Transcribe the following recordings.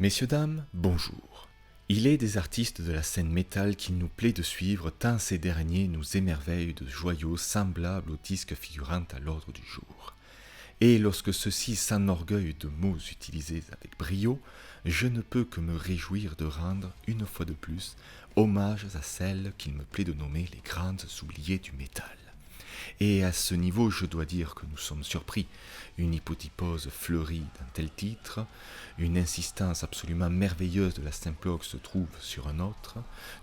Messieurs, dames, bonjour. Il est des artistes de la scène métal qu'il nous plaît de suivre tant ces derniers nous émerveillent de joyaux semblables aux disques figurant à l'ordre du jour. Et lorsque ceux-ci s'enorgueillent de mots utilisés avec brio, je ne peux que me réjouir de rendre, une fois de plus, hommage à celles qu'il me plaît de nommer les grandes oubliées du métal. Et à ce niveau, je dois dire que nous sommes surpris. Une hypotypose fleurie d'un tel titre, une insistance absolument merveilleuse de la symplogue se trouve sur un autre.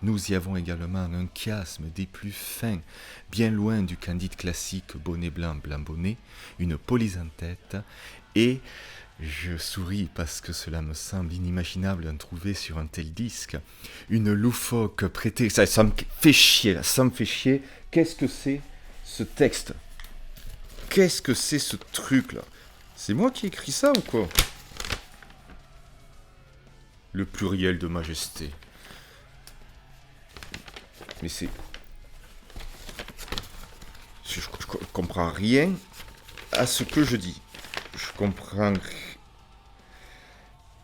Nous y avons également un chiasme des plus fins, bien loin du candide classique bonnet blanc, blanc bonnet, une police en tête, et je souris parce que cela me semble inimaginable d'en trouver sur un tel disque. Une loufoque prêtée... Ça me fait chier, là, ça me fait chier. Qu'est-ce que c'est ce texte? Qu'est-ce que c'est ce truc là? C'est moi qui ai écrit ça ou quoi? Le pluriel de majesté. Mais c'est... Je comprends rien à ce que je dis. Je comprends...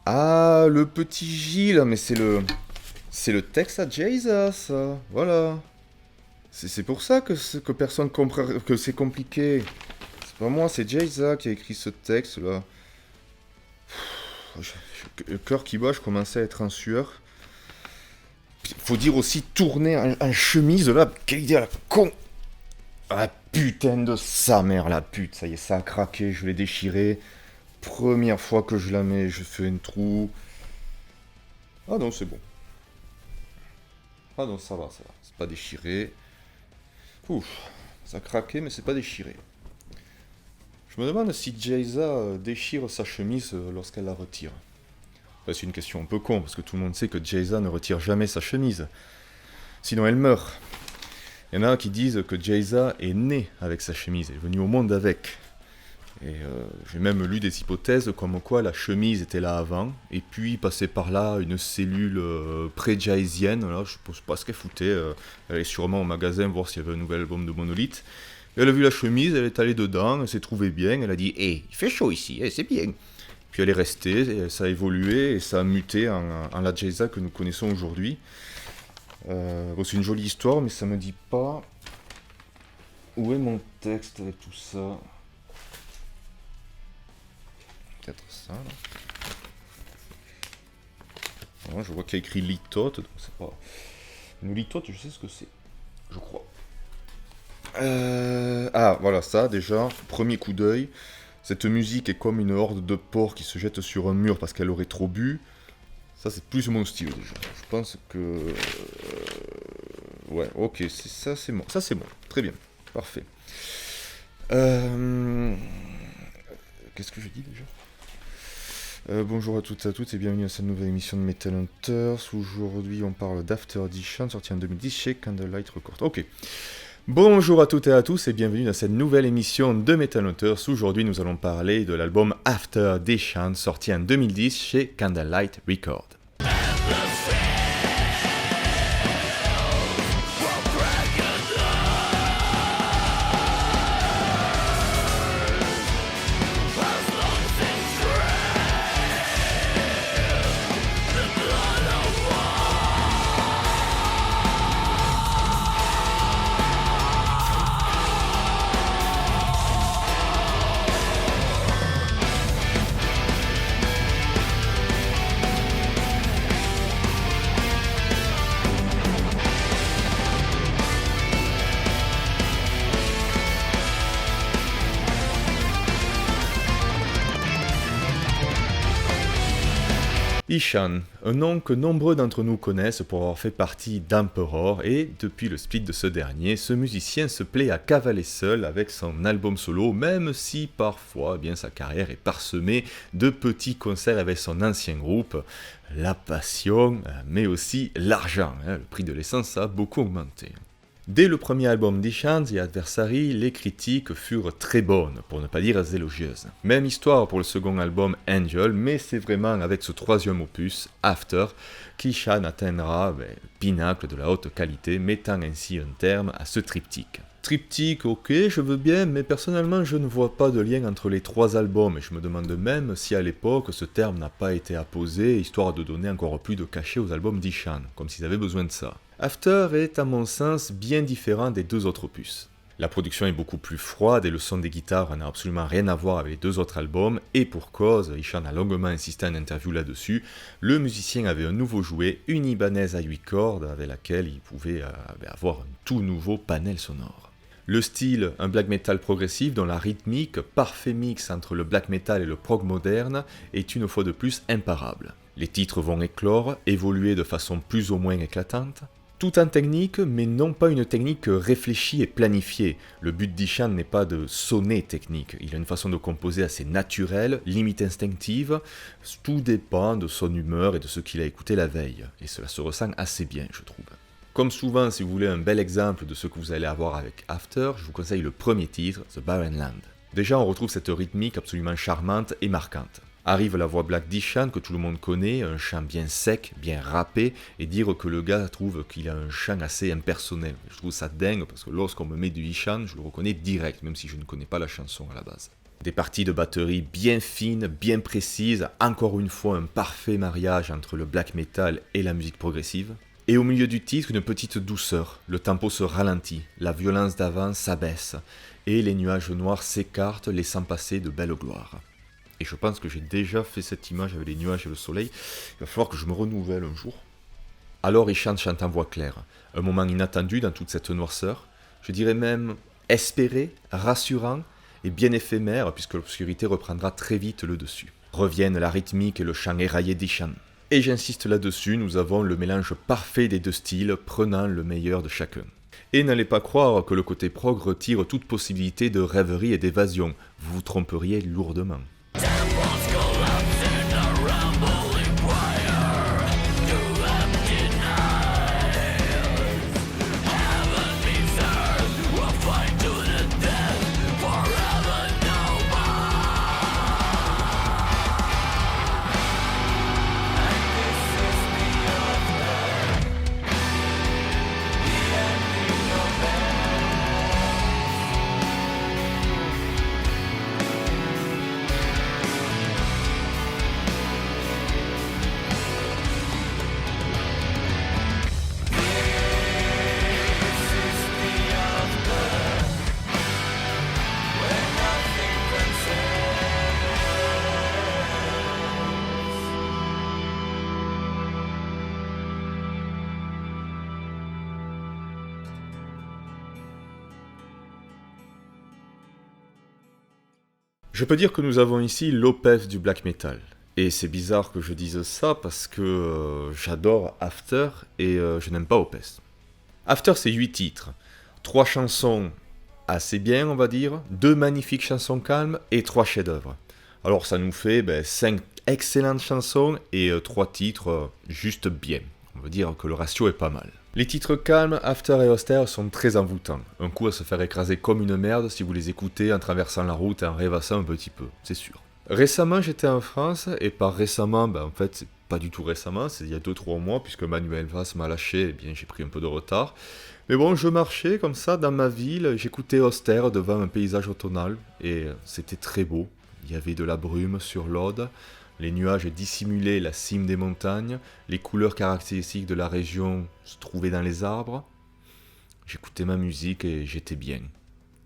Ah, le petit J là, mais c'est le texte à Jayza, ça. Voilà. C'est pour ça que personne comprend, que c'est compliqué. C'est pas moi, c'est Jayza qui a écrit ce texte-là. Le cœur qui bat, je commençais à être en sueur. Faut dire aussi tourner en chemise, là. Quelle idée à la con! Ah putain de sa mère, la pute. Ça y est, ça a craqué, je l'ai déchiré. Première fois que je la mets, je fais un trou. Ah non, c'est bon. Ah non, ça va. C'est pas déchiré. Ouf, ça a craqué, mais c'est pas déchiré. Je me demande si Jayza déchire sa chemise lorsqu'elle la retire. Enfin, c'est une question un peu con, parce que tout le monde sait que Jayza ne retire jamais sa chemise. Sinon, elle meurt. Il y en a qui disent que Jayza est né avec sa chemise, elle est venue au monde avec. Et j'ai même lu des hypothèses comme quoi la chemise était là avant, et puis passait par là une cellule pré-jayzienne, là, je ne sais pas ce qu'elle foutait, elle est sûrement au magasin voir s'il y avait un nouvel album de Monolith. Et elle a vu la chemise, elle est allée dedans, elle s'est trouvée bien, elle a dit « il fait chaud ici, c'est bien ». Puis elle est restée, et ça a évolué, et ça a muté en la Jayza que nous connaissons aujourd'hui. C'est une jolie histoire, mais ça me dit pas où est mon texte avec tout ça. Peut-être ça là. Alors, je vois qu'il y a écrit litote, donc c'est pas. Une litote, je sais ce que c'est. Je crois. Ah, voilà, ça déjà. Premier coup d'œil. Cette musique est comme une horde de porcs qui se jette sur un mur parce qu'elle aurait trop bu. Ça, c'est plus mon style déjà. Je pense que. Ouais, ok, ça c'est bon. Ça c'est bon. Très bien. Parfait. Qu'est-ce que je dis déjà? Bonjour à toutes et à tous et bienvenue à cette nouvelle émission de Metal Hunters. Aujourd'hui on parle d'After Edition sorti en 2010 chez Candlelight Records. Ok. Bonjour à toutes et à tous et bienvenue dans cette nouvelle émission de Metal Hunters. Aujourd'hui nous allons parler de l'album After Edition sorti en 2010 chez Candlelight Records. Ishan, un nom que nombreux d'entre nous connaissent pour avoir fait partie d'Emperor, et depuis le split de ce dernier, ce musicien se plaît à cavaler seul avec son album solo, même si parfois eh bien, sa carrière est parsemée de petits concerts avec son ancien groupe, la passion, mais aussi l'argent. Le prix de l'essence a beaucoup augmenté. Dès le premier album d'Ishan, The Adversary, les critiques furent très bonnes, pour ne pas dire élogieuses. Même histoire pour le second album Angel, mais c'est vraiment avec ce troisième opus, After, qu'Ishan atteindra le pinacle de la haute qualité, mettant ainsi un terme à ce triptyque. Triptyque, ok, je veux bien, mais personnellement je ne vois pas de lien entre les 3 albums, et je me demande même si à l'époque ce terme n'a pas été apposé, histoire de donner encore plus de cachet aux albums d'Ishan, comme s'ils avaient besoin de ça. After est à mon sens bien différent des 2 autres opus. La production est beaucoup plus froide et le son des guitares n'a absolument rien à voir avec les 2 autres albums, et pour cause, Ishan a longuement insisté en interview là-dessus, le musicien avait un nouveau jouet, une Ibanez à 8 cordes, avec laquelle il pouvait avoir un tout nouveau panel sonore. Le style, un black metal progressif dont la rythmique, parfait mix entre le black metal et le prog moderne, est une fois de plus imparable. Les titres vont éclore, évoluer de façon plus ou moins éclatante, tout en technique, mais non pas une technique réfléchie et planifiée. Le but d'Ishan n'est pas de sonner technique, il a une façon de composer assez naturelle, limite instinctive, tout dépend de son humeur et de ce qu'il a écouté la veille, et cela se ressent assez bien, je trouve. Comme souvent, si vous voulez un bel exemple de ce que vous allez avoir avec After, je vous conseille le premier titre, The Barren Land. Déjà, on retrouve cette rythmique absolument charmante et marquante. Arrive la voix black d'Ishan que tout le monde connaît, un chant bien sec, bien râpé, et dire que le gars trouve qu'il a un chant assez impersonnel. Je trouve ça dingue parce que lorsqu'on me met du Ishan, je le reconnais direct, même si je ne connais pas la chanson à la base. Des parties de batterie bien fines, bien précises, encore une fois un parfait mariage entre le black metal et la musique progressive. Et au milieu du titre, une petite douceur, le tempo se ralentit, la violence d'avant s'abaisse, et les nuages noirs s'écartent, laissant passer de belles gloires. Et je pense que j'ai déjà fait cette image avec les nuages et le soleil. Il va falloir que je me renouvelle un jour. Alors Ishan chante en voix claire. Un moment inattendu dans toute cette noirceur. Je dirais même espéré, rassurant et bien éphémère, puisque l'obscurité reprendra très vite le dessus. Reviennent la rythmique et le chant éraillé d'Ishan. Et j'insiste là-dessus, nous avons le mélange parfait des 2 styles, prenant le meilleur de chacun. Et n'allez pas croire que le côté prog retire toute possibilité de rêverie et d'évasion. Vous vous tromperiez lourdement. Je peux dire que nous avons ici l'Opeth du black metal. Et c'est bizarre que je dise ça parce que j'adore After et je n'aime pas Opeth. After, c'est 8 titres. 3 chansons assez bien, on va dire, 2 magnifiques chansons calmes et 3 chefs-d'œuvre. Alors ça nous fait 5 excellentes chansons et 3 titres juste bien. On va dire que le ratio est pas mal. Les titres calmes, After et Austère sont très envoûtants. Un coup à se faire écraser comme une merde si vous les écoutez en traversant la route et en rêvassant un petit peu, c'est sûr. Récemment j'étais en France, et par récemment, en fait c'est pas du tout récemment, c'est il y a 2-3 mois, puisque Manuel Valls m'a lâché, j'ai pris un peu de retard. Mais bon, je marchais comme ça dans ma ville, j'écoutais Austère devant un paysage automnal, et c'était très beau. Il y avait de la brume sur l'Aude, les nuages dissimulaient la cime des montagnes, les couleurs caractéristiques de la région se trouvaient dans les arbres. J'écoutais ma musique et j'étais bien.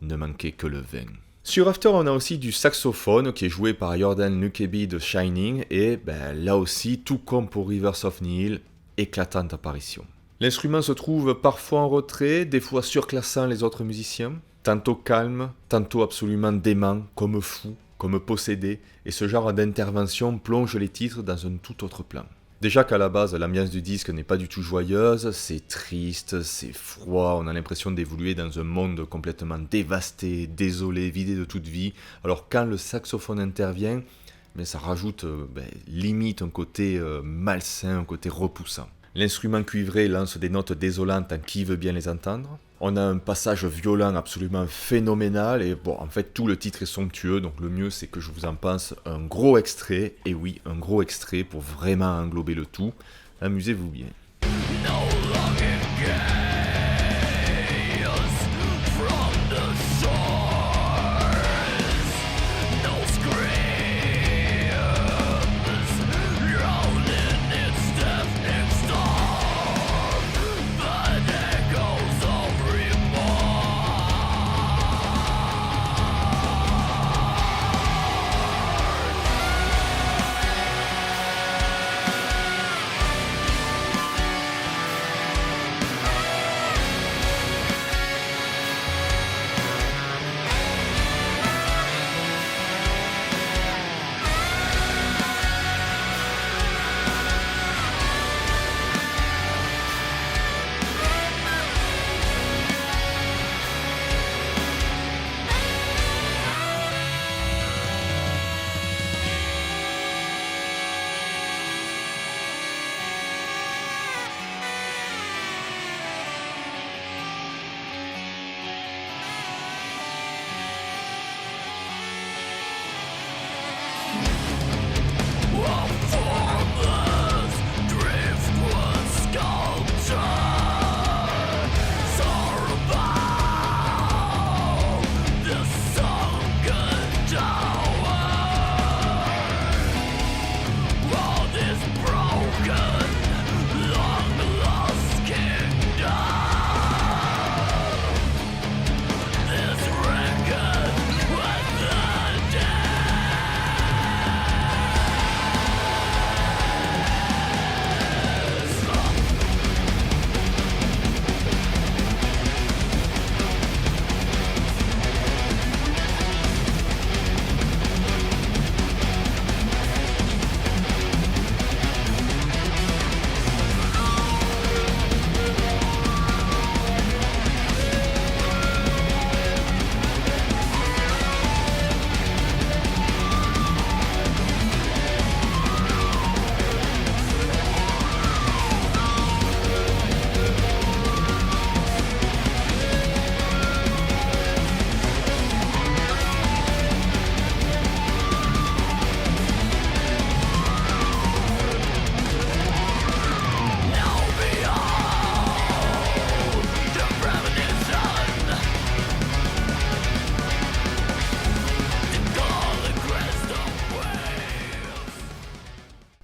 Il ne manquait que le vin. Sur After, on a aussi du saxophone qui est joué par Jordan Nukebi de Shining et là aussi, tout comme pour Rivers of Nihil, éclatante apparition. L'instrument se trouve parfois en retrait, des fois surclassant les autres musiciens, tantôt calme, tantôt absolument dément, comme fou, comme possédé, et ce genre d'intervention plonge les titres dans un tout autre plan. Déjà qu'à la base, l'ambiance du disque n'est pas du tout joyeuse, c'est triste, c'est froid, on a l'impression d'évoluer dans un monde complètement dévasté, désolé, vidé de toute vie. Alors quand le saxophone intervient, ça rajoute limite un côté malsain, un côté repoussant. L'instrument cuivré lance des notes désolantes à qui veut bien les entendre. On a un passage violent absolument phénoménal et en fait tout le titre est somptueux, donc le mieux c'est que je vous en passe un gros extrait, et oui, un gros extrait pour vraiment englober le tout. Amusez-vous bien. No longer gaze from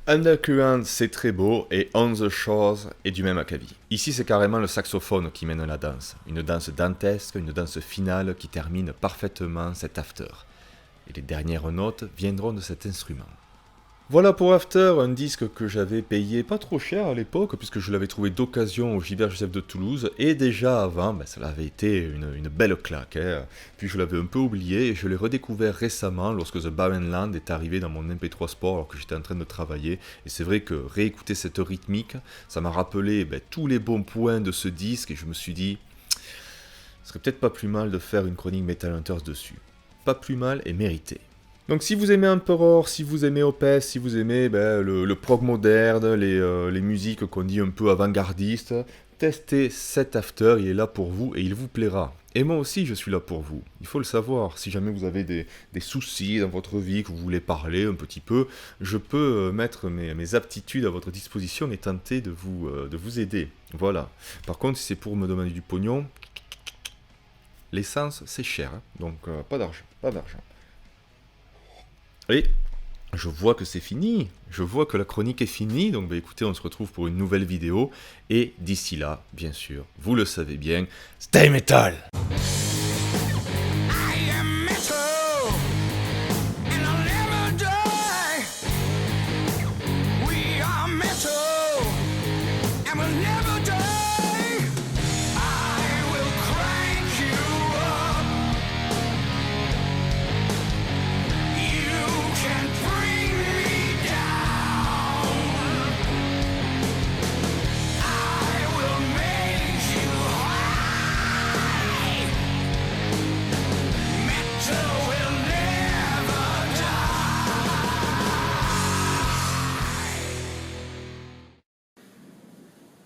Undercurrent, c'est très beau, et On the Shores est du même acabit. Ici, c'est carrément le saxophone qui mène la danse. Une danse dantesque, une danse finale qui termine parfaitement cet after. Et les dernières notes viendront de cet instrument. Voilà pour After, un disque que j'avais payé pas trop cher à l'époque, puisque je l'avais trouvé d'occasion au Gilbert Joseph de Toulouse, et déjà avant, ça avait été une belle claque. Puis je l'avais un peu oublié, et je l'ai redécouvert récemment lorsque The Barren Land est arrivé dans mon MP3 Sport alors que j'étais en train de travailler, et c'est vrai que réécouter cette rythmique, ça m'a rappelé tous les bons points de ce disque, et je me suis dit, ce serait peut-être pas plus mal de faire une chronique Metal Hunters dessus. Pas plus mal et mérité. Donc si vous aimez Emperor, si vous aimez Opeth, si vous aimez le prog moderne, les musiques qu'on dit un peu avant-gardistes, testez cet after, il est là pour vous et il vous plaira. Et moi aussi je suis là pour vous, il faut le savoir, si jamais vous avez des soucis dans votre vie, que vous voulez parler un petit peu, je peux mettre mes aptitudes à votre disposition et tenter de vous aider. Voilà. Par contre si c'est pour me demander du pognon, l'essence c'est cher, donc pas d'argent. Et je vois que c'est fini, je vois que la chronique est finie, donc écoutez, on se retrouve pour une nouvelle vidéo, et d'ici là, bien sûr, vous le savez bien, stay metal!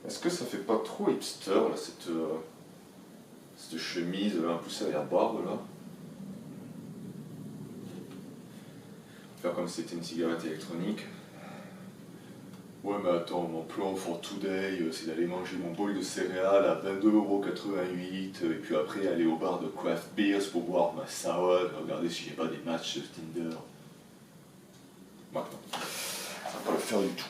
Est-ce que ça fait pas trop hipster, là, cette chemise, en plus avec la barbe, là? Faire comme si c'était une cigarette électronique. Ouais, mais attends, mon plan for today, c'est d'aller manger mon bol de céréales à 22,88 €, et puis après aller au bar de craft beers pour boire ma sour, regarder si j'ai pas des matchs sur Tinder. Maintenant, ça va pas le faire du tout.